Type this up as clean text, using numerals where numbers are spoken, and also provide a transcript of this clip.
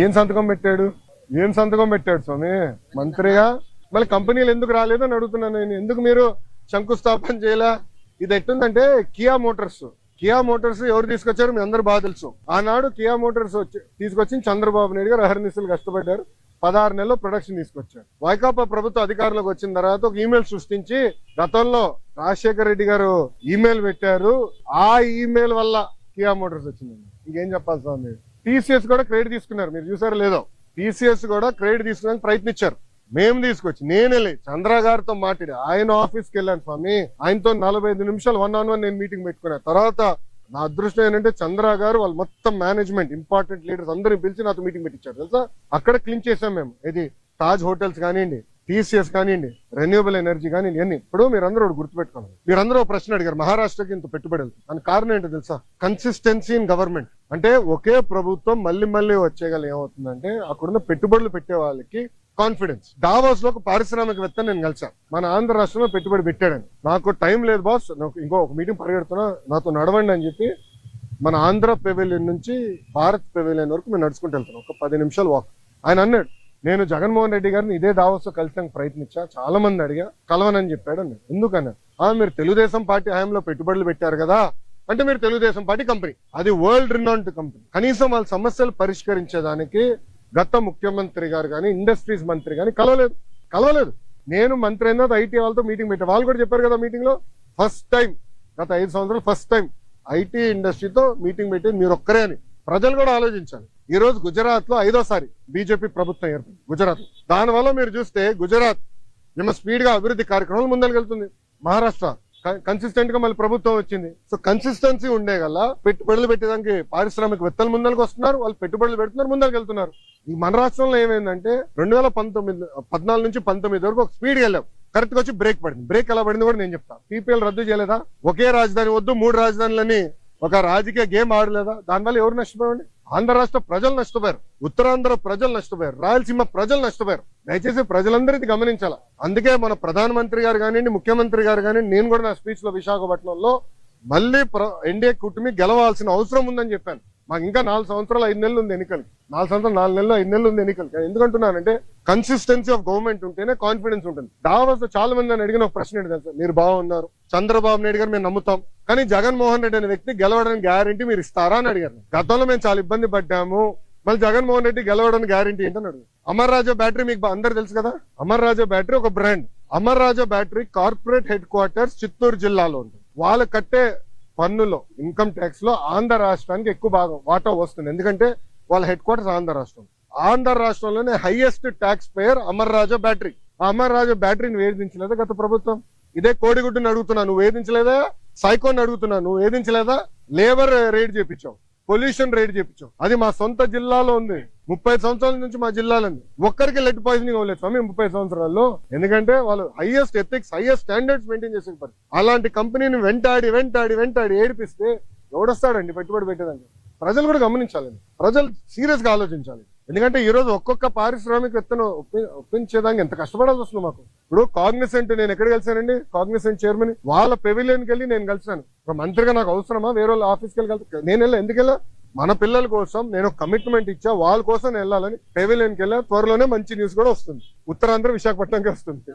ఏం సంతకం పెట్టాడు స్వామి మంత్రిగా? మళ్ళీ కంపెనీలు ఎందుకు రాలేదని అడుగుతున్నాను నేను. ఎందుకు మీరు శంకుస్థాపన చేయలే? ఇది ఎట్టుందంటే కియా మోటార్స్ ఎవరు తీసుకొచ్చారు మీ అందరు బాగా తెలుసు. ఆనాడు కియా మోటార్స్ తీసుకొచ్చి చంద్రబాబు నాయుడు గారు అహర్నిశలు కష్టపడ్డారు. 16 నెలల్లో ప్రొడక్షన్ తీసుకొచ్చారు. వైకాపా ప్రభుత్వం అధికారంలోకి వచ్చిన తర్వాత ఒక ఈమెయిల్ సృష్టించి గతంలో రాజశేఖర రెడ్డి గారు ఈమెయిల్ పెట్టారు, ఆ ఈమెయిల్ వల్ల కియా మోటార్స్ వచ్చిందండి. ఇంకేం చెప్పాలి స్వామి? టీసీఎస్ కూడా క్రెడిట్ తీసుకున్నారు, మీరు చూసారో లేదో. టీసీఎస్ కూడా క్రెడిట్ తీసుకోవడానికి ప్రయత్నించారు. మేము తీసుకొచ్చి నేనే చంద్ర గారితో మాట్లాడి ఆయన ఆఫీస్కి వెళ్ళాను స్వామి. ఆయనతో 45 నిమిషాలు 1-on-1 నేను మీటింగ్ పెట్టుకున్నాను. తర్వాత నా అదృష్టం ఏంటంటే చంద్ర గారు వాళ్ళు మొత్తం మేనేజ్మెంట్ ఇంపార్టెంట్ లీడర్స్ అందరిని పిలిచి నాతో మీటింగ్ పెట్టించారు తెలుసా. అక్కడ క్లీన్ చేసాం మేము. ఇది తాజ్ హోటల్స్ కానివ్వండి, టీసీఎస్ కానివ్వండి, రెన్యూబుల్ ఎనర్జీ కానివ్వండి, అన్ని. ఇప్పుడు మీరందరూ గుర్తుపెట్టుకోవాలి. మీరందరూ ఒక ప్రశ్న అడిగారు, మహారాష్ట్రకి ఇంత పెట్టుబడి వెళ్తుంది. దాని కారణం ఏంటో తెలుసా? Consistency in government. అంటే ఒకే ప్రభుత్వం మళ్ళీ వచ్చేగల ఏమవుతుందంటే అక్కడున్న పెట్టుబడులు పెట్టే వాళ్ళకి కాన్ఫిడెన్స్. డావోస్ లో ఒక పారిశ్రామికవేత్త నేను కలిసాను, మన ఆంధ్ర రాష్ట్రంలో పెట్టుబడి పెట్టాడని. నాకు టైం లేదు బాస్, నాకు ఇంకో ఒక మీటింగ్ పరిగెడుతున్నా, నాతో నడవండి అని చెప్పి మన ఆంధ్ర పెవిలియన్ నుంచి భారత్ పెవిలియన్ వరకు మేము నడుచుకుంటూ వెళ్తున్నాం, ఒక 10 నిమిషాలు వాక్. ఆయన అన్నాడు, నేను జగన్మోహన్ రెడ్డి గారిని ఇదే దావోస్ లో కలిసానికి ప్రయత్నించా, చాలా మంది అడిగా, కలవనని చెప్పాడు అన్నాడు. ఎందుకన్నాడు? మీరు తెలుగుదేశం పార్టీ హయాంలో పెట్టుబడులు పెట్టారు కదా అంటే, మీరు తెలుగుదేశం పార్టీ కంపెనీ, అది వరల్డ్ రినౌండ్ కంపెనీ, కనీసం వాళ్ళ సమస్యలు పరిష్కరించేదానికి గత ముఖ్యమంత్రి గారు కానీ ఇండస్ట్రీస్ మంత్రి కానీ కలవలేదు. నేను మంత్రి అయినా ఐటీ వాళ్ళతో మీటింగ్ పెట్టా, వాళ్ళు కూడా చెప్పారు కదా మీటింగ్ లో. ఫస్ట్ టైం గత 5 సంవత్సరాలు ఫస్ట్ టైం ఐటీ ఇండస్ట్రీతో మీటింగ్ పెట్టేది మీరు ఒక్కరే అని ప్రజలు కూడా ఆలోచించాలి. ఈ రోజు గుజరాత్ లో 5వ బీజేపీ ప్రభుత్వం ఏర్పడింది గుజరాత్. దానివల్ల మీరు చూస్తే గుజరాత్ ఏమో స్పీడ్ గా అభివృద్ధి కార్యక్రమాలు ముందరకెళ్తుంది. మహారాష్ట్ర కన్సిస్టెంట్ గా మళ్ళీ ప్రభుత్వం వచ్చింది. సో కన్సిస్టెన్సీ ఉండే గల పెట్టుబడులు పెట్టేదానికి పారిశ్రామికవేత్తలు ముందరికి వస్తున్నారు, వాళ్ళు పెట్టుబడులు పెడుతున్నారు, ముందరికి వెళ్తున్నారు. ఈ మన రాష్ట్రంలో ఏమైందంటే 2014 నుంచి 19 వరకు ఒక స్పీడ్ వెళ్ళాం, కరెక్ట్ గా వచ్చి బ్రేక్ పడింది. బ్రేక్ ఎలా పడింది కూడా నేను చెప్తా. పీపీఎల్ రద్దు చేయలేదా? ఒకే రాజధాని వద్దు 3 రాజధానులని ఒక రాజకీయ గేమ్ ఆడలేదా? దానివల్ల ఎవరు నష్టపోయండి? ఆంధ్ర రాష్ట్ర ప్రజలు నష్టపోయారు, ఉత్తరాంధ్ర ప్రజలు నష్టపోయారు, రాయలసీమ ప్రజలు నష్టపోయారు. దయచేసి ప్రజలందరూ ఇది గమనించాలా. అందుకే మన ప్రధానమంత్రి గారు కానివ్వండి, ముఖ్యమంత్రి గారు కానివ్వండి, నేను కూడా నా స్పీచ్ లో విశాఖపట్నంలో మళ్ళీ ఎన్డీఏ కూటమి గెలవాల్సిన అవసరం ఉందని చెప్పాను. మాకు ఇంకా 4 సంవత్సరాలు 5 నెలలు ఉంది ఎన్నికలకి, 4 సంవత్సరాలు 4 నెలలు 5 నెలలు ఉంది ఎన్నికలకి. ఎందుకంటున్నానంటే కన్సిస్టెన్సీ ఆఫ్ గవర్నమెంట్ ఉంటేనే కాన్ఫిడెన్స్ ఉంటుంది. దావోస్ చాలా మంది నన్ను అడిగిన ఒక ప్రశ్న ఏంటి తెలుసా? మీరు బాగున్నారు, చంద్రబాబు నాయుడు గారు మేము నమ్ముతాం, కానీ జగన్మోహన్ రెడ్డి అనే వ్యక్తి గెలవడానికి గ్యారంటీ మీరు ఇస్తారా అని అడిగారు. గతంలో మేము చాలా ఇబ్బంది పడ్డాము, మళ్ళీ జగన్మోహన్ రెడ్డి గెలవడానికి గ్యారంటీ ఏంటని అడుగు. అమర్ రాజా బ్యాటరీ మీకు అందరు తెలుసు కదా. అమర్ రాజా బ్యాటరీ ఒక brand. Amar Raja battery corporate headquarters Chittoor జిల్లాలో ఉంటుంది. వాళ్ళు కట్టే పన్నులో ఇన్కమ్ ట్యాక్స్ లో ఆంధ్ర రాష్ట్రానికి ఎక్కువ భాగం వాటా వస్తుంది. ఎందుకంటే వాళ్ళ హెడ్ క్వార్టర్స్ ఆంధ్ర రాష్ట్రం. ఆంధ్ర రాష్ట్రంలోనే highest tax payer Amar Raja battery. ఆ అమర్ రాజా బ్యాటరీని వేధించలేదా గత ప్రభుత్వం? ఇదే కోడిగుడ్డుని అడుగుతున్నా, నువ్వు వేధించలేదా? సైకోన్ అడుగుతున్నా, నువ్వు వేధించలేదా? లేబర్ రేట్ చేపించావు, పొల్యూషన్ రేట్ చేపించావు. అది మా సొంత జిల్లాలో ఉంది. 30 సంవత్సరాల నుంచి మా జిల్లాలో ఉంది. ఒక్కరికి లెడ్ పాయిజనింగ్ అవ్వలేదు స్వామి 30 సంవత్సరాల్లో. ఎందుకంటే వాళ్ళు highest ethics, highest standards maintain చేసే పని. అలాంటి కంపెనీని వెంటాడి ఏడిపిస్తే ఎవడొస్తాడండి పెట్టుబడి పెట్టేదానికి? ప్రజలు కూడా గమనించాలండి, ప్రజలు సీరియస్ గా ఆలోచించాలి. ఎందుకంటే ఈ రోజు ఒక్కొక్క పారిశ్రామికవేత్తను ఒప్పించేదానికి ఎంత కష్టపడాల్సి వస్తుంది మాకు. ఇప్పుడు కాగ్నిసెంట్ నేను ఎక్కడ కలిసానండి? కాగ్నిసెంట్ చైర్మన్ వాళ్ళ పెవిలియన్కి వెళ్ళి నేను కలిసాను. ఒక మంత్రిగా నాకు అవసరమా వేరే వాళ్ళ ఆఫీస్కి వెళ్ళి కలిసి? నేను వెళ్ళా, ఎందుకెళ్ళా? మన పిల్లల కోసం నేను కమిట్మెంట్ ఇచ్చా, వాళ్ళ కోసం వెళ్ళాలని పెవిలియన్కి వెళ్ళా. త్వరలోనే మంచి న్యూస్ కూడా వస్తుంది, ఉత్తరాంధ్ర విశాఖపట్నంకి వస్తుంది.